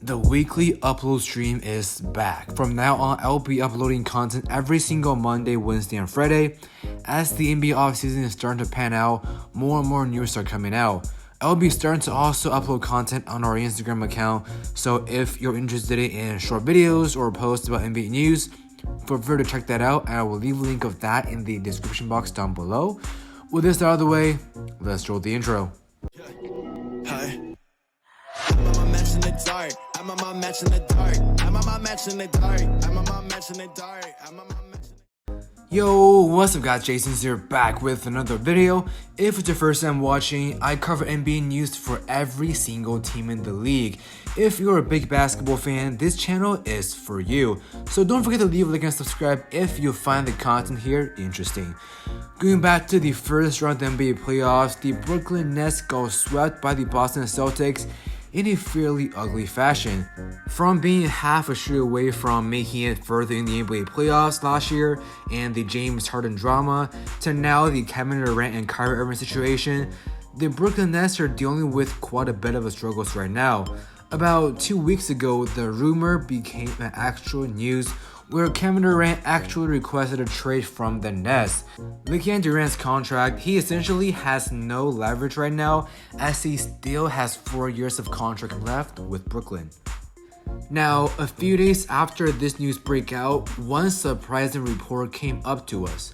The weekly upload stream is back. From now on, I'll be uploading content every single Monday, Wednesday, and Friday. As the NBA offseason is starting to pan out, more and more news are coming out. I'll be starting to also upload content on our Instagram account, so if you're interested in short videos or posts about NBA news, feel free to check that out, and I will leave a link of that in the description box down below. With this out of the way, let's roll the intro. Hi. I'm on my match in the dark. I'm on my match in the dark. I'm on my match in the dark. I'm on my match in the dark. I'm on my match in the Yo, what's up guys, Jason's here back with another video. If it's your first time watching, I cover NBA news for every single team in the league. If you're a big basketball fan, this channel is for you. So don't forget to leave a like and subscribe if you find the content here interesting. Going back to the first round of the NBA playoffs, the Brooklyn Nets got swept by the Boston Celtics in a fairly ugly fashion. From being half a shoe away from making it further in the NBA playoffs last year and the James Harden drama, to now the Kevin Durant and Kyrie Irving situation, the Brooklyn Nets are dealing with quite a bit of a struggles right now. About 2 weeks ago, the rumor became an actual news where Kevin Durant actually requested a trade from the Nets. Looking at Durant's contract, he essentially has no leverage right now as he still has 4 years of contract left with Brooklyn. Now, a few days after this news break out, one surprising report came up to us.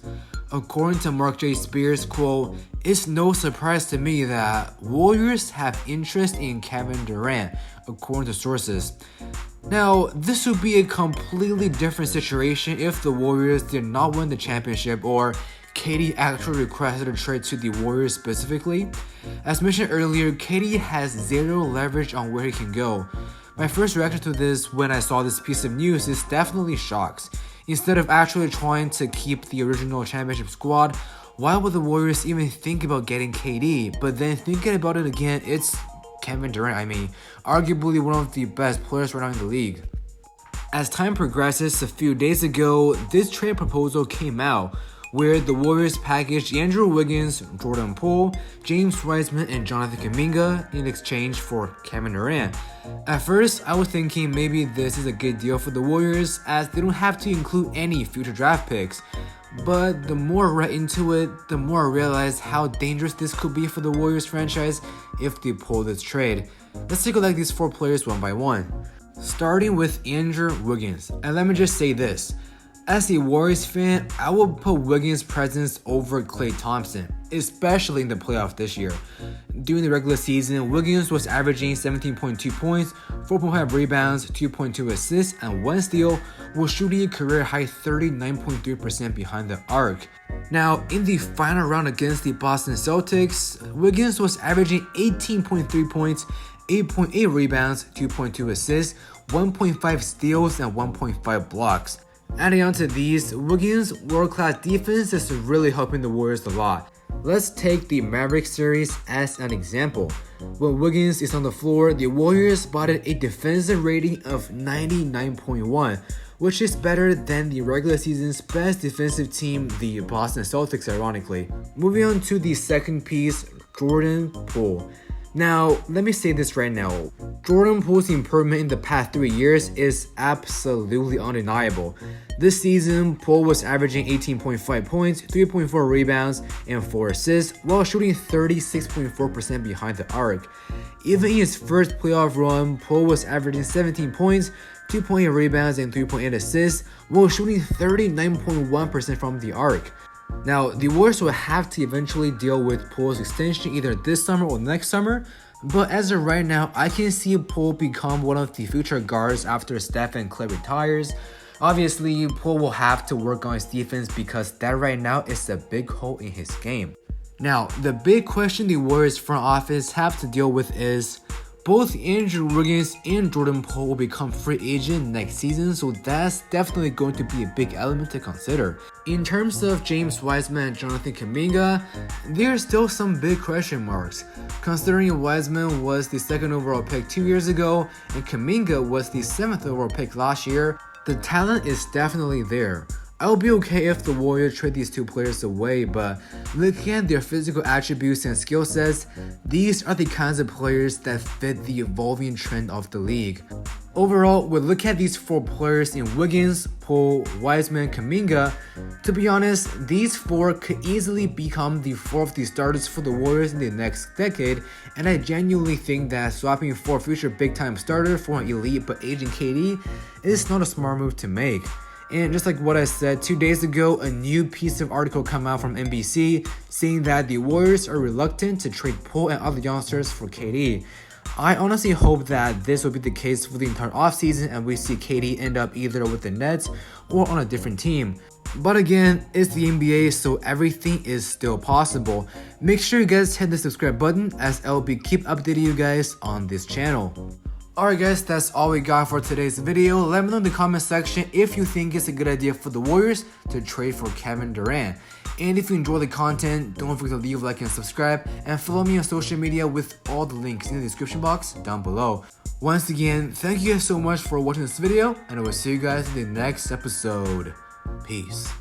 According to Mark J. Spears, quote, "It's no surprise to me that Warriors have interest in Kevin Durant," according to sources. Now, this would be a completely different situation if the Warriors did not win the championship or KD actually requested a trade to the Warriors specifically. As mentioned earlier, KD has zero leverage on where he can go. My first reaction to this when I saw this piece of news is definitely shocks. Instead of actually trying to keep the original championship squad, why would the Warriors even think about getting KD? But then thinking about it again, it's Kevin Durant, arguably one of the best players right now in the league. As time progresses, a few days ago, this trade proposal came out, where the Warriors packaged Andrew Wiggins, Jordan Poole, James Wiseman, and Jonathan Kuminga in exchange for Kevin Durant. At first, I was thinking maybe this is a good deal for the Warriors as they don't have to include any future draft picks. But the more I read into it, the more I realized how dangerous this could be for the Warriors franchise if they pull this trade. Let's take a look at these 4 players one by one. Starting with Andrew Wiggins, and let me just say this. As a Warriors fan, I will put Wiggins' presence over Klay Thompson, especially in the playoffs this year. During the regular season, Wiggins was averaging 17.2 points, 4.5 rebounds, 2.2 assists, and 1 steal, while shooting a career-high 39.3% behind the arc. Now, in the final round against the Boston Celtics, Wiggins was averaging 18.3 points, 8.8 rebounds, 2.2 assists, 1.5 steals, and 1.5 blocks. Adding on to these, Wiggins' world-class defense is really helping the Warriors a lot. Let's take the Mavericks series as an example. When Wiggins is on the floor, the Warriors spotted a defensive rating of 99.1, which is better than the regular season's best defensive team, the Boston Celtics, ironically. Moving on to the second piece, Jordan Poole. Now, let me say this right now. Jordan Poole's improvement in the past 3 years is absolutely undeniable. This season, Poole was averaging 18.5 points, 3.4 rebounds, and 4 assists, while shooting 36.4% behind the arc. Even in his first playoff run, Poole was averaging 17 points, 2.8 rebounds, and 3.8 assists, while shooting 39.1% from the arc. Now, the Warriors will have to eventually deal with Poole's extension either this summer or next summer, but as of right now, I can see Poole become one of the future guards after Steph and Klay retires. Obviously, Poole will have to work on his defense because that right now is a big hole in his game. Now, the big question the Warriors front office have to deal with is, both Andrew Wiggins and Jordan Poole will become free agent next season, so that's definitely going to be a big element to consider. In terms of James Wiseman and Jonathan Kuminga, there are still some big question marks. Considering Wiseman was the 2nd overall pick 2 years ago and Kuminga was the 7th overall pick last year, the talent is definitely there. I would be okay if the Warriors trade these two players away, but looking at their physical attributes and skill sets, these are the kinds of players that fit the evolving trend of the league. Overall, we look at these four players in Wiggins, Poole, Wiseman, Kuminga. To be honest, these four could easily become the four of the starters for the Warriors in the next decade, and I genuinely think that swapping for a future big-time starter for an elite but aging KD is not a smart move to make. And just like what I said 2 days ago, a new piece of article come out from NBC saying that the Warriors are reluctant to trade Poole and other youngsters for KD. I honestly hope that this will be the case for the entire offseason and we see KD end up either with the Nets or on a different team. But again, it's the NBA, so everything is still possible. Make sure you guys hit the subscribe button as I'll be keep updating you guys on this channel. Alright guys, that's all we got for today's video. Let me know in the comment section if you think it's a good idea for the Warriors to trade for Kevin Durant. And if you enjoy the content, don't forget to leave a like and subscribe, and follow me on social media with all the links in the description box down below. Once again, thank you guys so much for watching this video, and I will see you guys in the next episode. Peace.